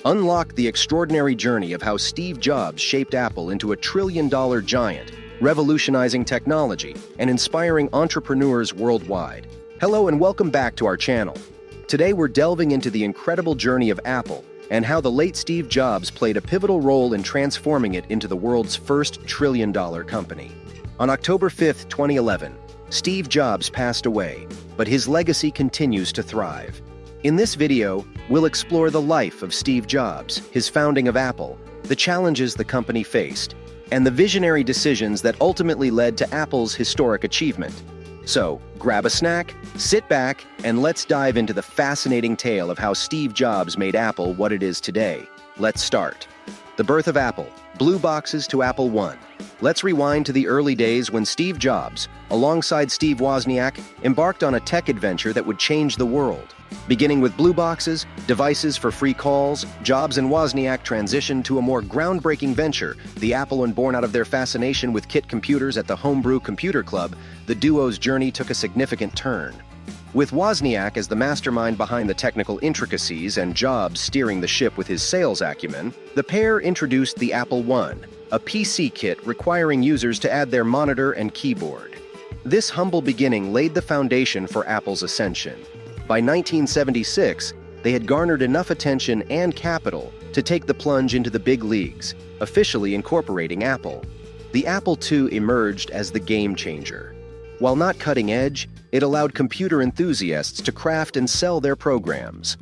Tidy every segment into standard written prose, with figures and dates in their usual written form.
Unlock the extraordinary journey of how Steve Jobs shaped Apple into a trillion-dollar giant, revolutionizing technology and inspiring entrepreneurs worldwide. Hello and welcome back to our channel. Today we're delving into the incredible journey of Apple and how the late Steve Jobs played a pivotal role in transforming it into the world's first trillion-dollar company. On October 5, 2011, Steve Jobs passed away, but his legacy continues to thrive. In this video, we'll explore the life of Steve Jobs, his founding of Apple, the challenges the company faced, and the visionary decisions that ultimately led to Apple's historic achievement. So, grab a snack, sit back, and let's dive into the fascinating tale of how Steve Jobs made Apple what it is today. Let's start. The birth of Apple, blue boxes to Apple I. Let's rewind to the early days when Steve Jobs, alongside Steve Wozniak, embarked on a tech adventure that would change the world. Beginning with blue boxes, devices for free calls, Jobs and Wozniak transitioned to a more groundbreaking venture, the Apple, and born out of their fascination with kit computers at the Homebrew Computer Club, the duo's journey took a significant turn. With Wozniak as the mastermind behind the technical intricacies and Jobs steering the ship with his sales acumen, the pair introduced the Apple I, a PC kit requiring users to add their monitor and keyboard. This humble beginning laid the foundation for Apple's ascension. By 1976, they had garnered enough attention and capital to take the plunge into the big leagues, officially incorporating Apple. The Apple II emerged as the game changer. While not cutting edge, it allowed computer enthusiasts to craft and sell their programs.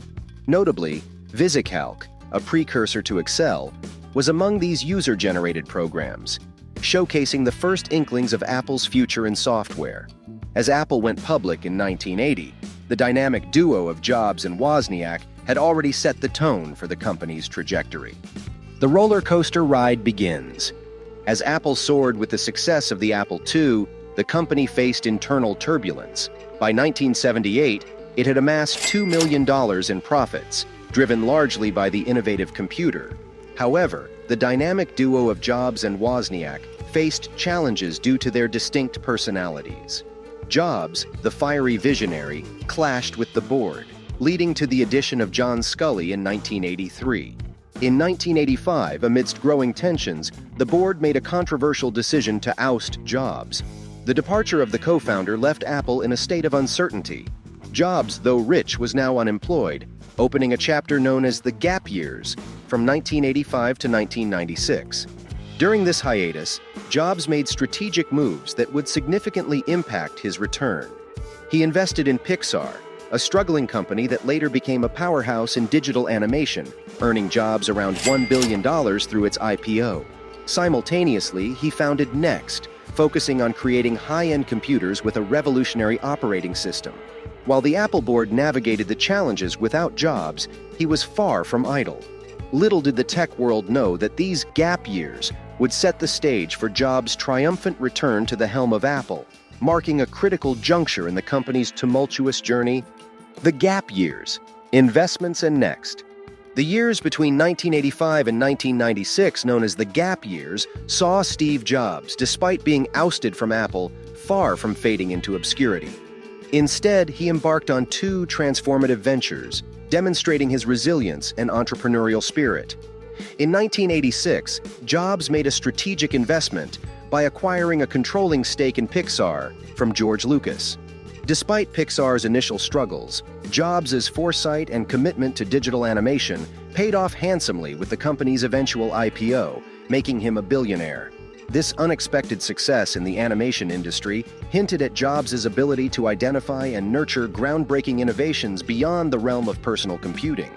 Notably, VisiCalc, a precursor to Excel, was among these user-generated programs, showcasing the first inklings of Apple's future in software. As Apple went public in 1980, the dynamic duo of Jobs and Wozniak had already set the tone for the company's trajectory. The roller coaster ride begins. As Apple soared with the success of the Apple II, the company faced internal turbulence. By 1978, it had amassed $2 million in profits, driven largely by the innovative computer. However, the dynamic duo of Jobs and Wozniak faced challenges due to their distinct personalities. Jobs, the fiery visionary, clashed with the board, leading to the addition of John Sculley in 1983. In 1985, amidst growing tensions, the board made a controversial decision to oust Jobs. The departure of the co-founder left Apple in a state of uncertainty. Jobs, though rich, was now unemployed, opening a chapter known as the Gap Years, from 1985 to 1996. During this hiatus, Jobs made strategic moves that would significantly impact his return. He invested in Pixar, a struggling company that later became a powerhouse in digital animation, earning Jobs around $1 billion through its IPO. Simultaneously, he founded Next, focusing on creating high-end computers with a revolutionary operating system. While the Apple board navigated the challenges without Jobs, he was far from idle. Little did the tech world know that these gap years would set the stage for Jobs' triumphant return to the helm of Apple, marking a critical juncture in the company's tumultuous journey. The gap years, investments and Next. The years between 1985 and 1996, known as the Gap Years, saw Steve Jobs, despite being ousted from Apple, far from fading into obscurity. Instead, he embarked on two transformative ventures, demonstrating his resilience and entrepreneurial spirit. In 1986, Jobs made a strategic investment by acquiring a controlling stake in Pixar from George Lucas. Despite Pixar's initial struggles, Jobs' foresight and commitment to digital animation paid off handsomely with the company's eventual IPO, making him a billionaire. This unexpected success in the animation industry hinted at Jobs' ability to identify and nurture groundbreaking innovations beyond the realm of personal computing.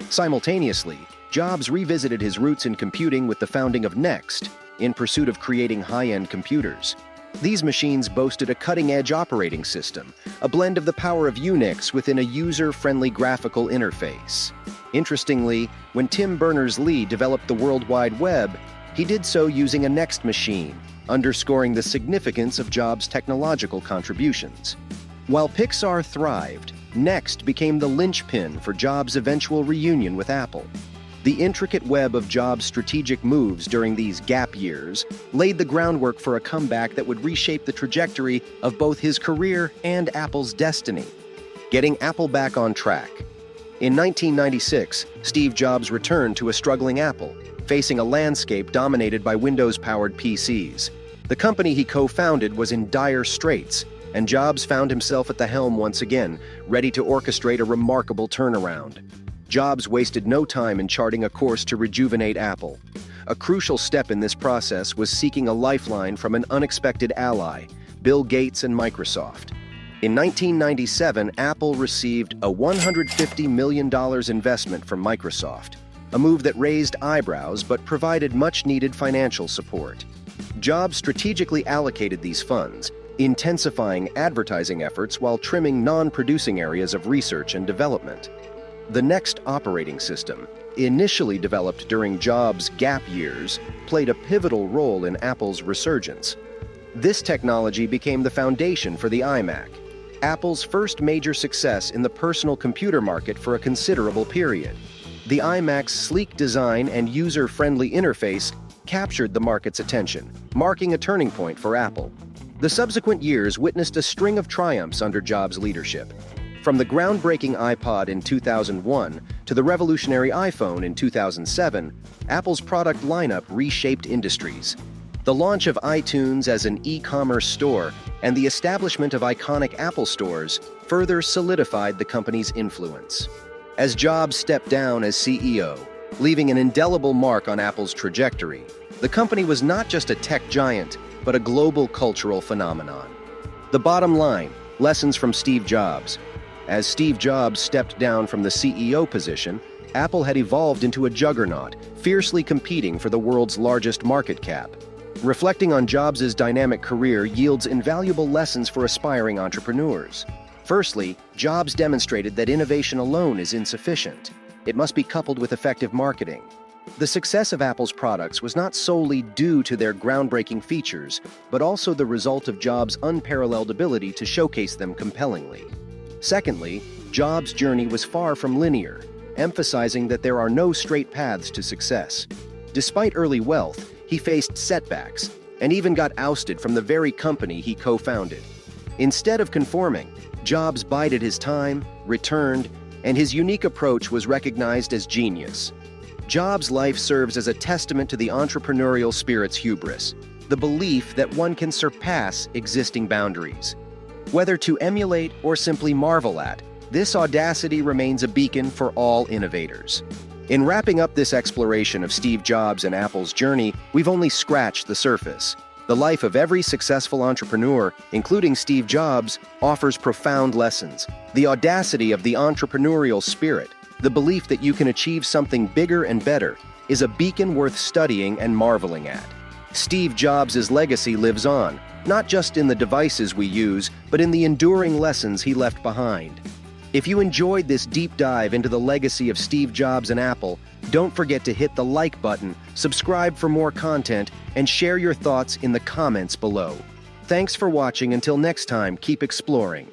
Simultaneously, Jobs revisited his roots in computing with the founding of Next, in pursuit of creating high-end computers. These machines boasted a cutting-edge operating system, a blend of the power of Unix within a user-friendly graphical interface. Interestingly, when Tim Berners-Lee developed the World Wide Web, he did so using a Next machine, underscoring the significance of Jobs' technological contributions. While Pixar thrived, Next became the linchpin for Jobs' eventual reunion with Apple. The intricate web of Jobs' strategic moves during these gap years laid the groundwork for a comeback that would reshape the trajectory of both his career and Apple's destiny. Getting Apple back on track. In 1996, Steve Jobs returned to a struggling Apple, facing a landscape dominated by Windows-powered PCs. The company he co-founded was in dire straits, and Jobs found himself at the helm once again, ready to orchestrate a remarkable turnaround. Jobs wasted no time in charting a course to rejuvenate Apple. A crucial step in this process was seeking a lifeline from an unexpected ally, Bill Gates and Microsoft. In 1997, Apple received a $150 million investment from Microsoft, a move that raised eyebrows but provided much-needed financial support. Jobs strategically allocated these funds, intensifying advertising efforts while trimming non-producing areas of research and development. The Next operating system, initially developed during Jobs' gap years, played a pivotal role in Apple's resurgence. This technology became the foundation for the iMac, Apple's first major success in the personal computer market for a considerable period. The iMac's sleek design and user-friendly interface captured the market's attention, marking a turning point for Apple. The subsequent years witnessed a string of triumphs under Jobs' leadership. From the groundbreaking iPod in 2001 to the revolutionary iPhone in 2007, Apple's product lineup reshaped industries. The launch of iTunes as an e-commerce store and the establishment of iconic Apple stores further solidified the company's influence. As Jobs stepped down as CEO, leaving an indelible mark on Apple's trajectory, the company was not just a tech giant, but a global cultural phenomenon. The bottom line, lessons from Steve Jobs. As Steve Jobs stepped down from the CEO position, Apple had evolved into a juggernaut, fiercely competing for the world's largest market cap. Reflecting on Jobs' dynamic career yields invaluable lessons for aspiring entrepreneurs. Firstly, Jobs demonstrated that innovation alone is insufficient. It must be coupled with effective marketing. The success of Apple's products was not solely due to their groundbreaking features, but also the result of Jobs' unparalleled ability to showcase them compellingly. Secondly, Jobs' journey was far from linear, emphasizing that there are no straight paths to success. Despite early wealth, he faced setbacks and even got ousted from the very company he co-founded. Instead of conforming, Jobs bided his time, returned, and his unique approach was recognized as genius. Jobs' life serves as a testament to the entrepreneurial spirit's hubris, the belief that one can surpass existing boundaries. Whether to emulate or simply marvel at, this audacity remains a beacon for all innovators. In wrapping up this exploration of Steve Jobs and Apple's journey, we've only scratched the surface. The life of every successful entrepreneur, including Steve Jobs, offers profound lessons. The audacity of the entrepreneurial spirit, the belief that you can achieve something bigger and better, is a beacon worth studying and marveling at. Steve Jobs' legacy lives on, not just in the devices we use, but in the enduring lessons he left behind. If you enjoyed this deep dive into the legacy of Steve Jobs and Apple, don't forget to hit the like button, subscribe for more content, and share your thoughts in the comments below. Thanks for watching. Until next time, keep exploring.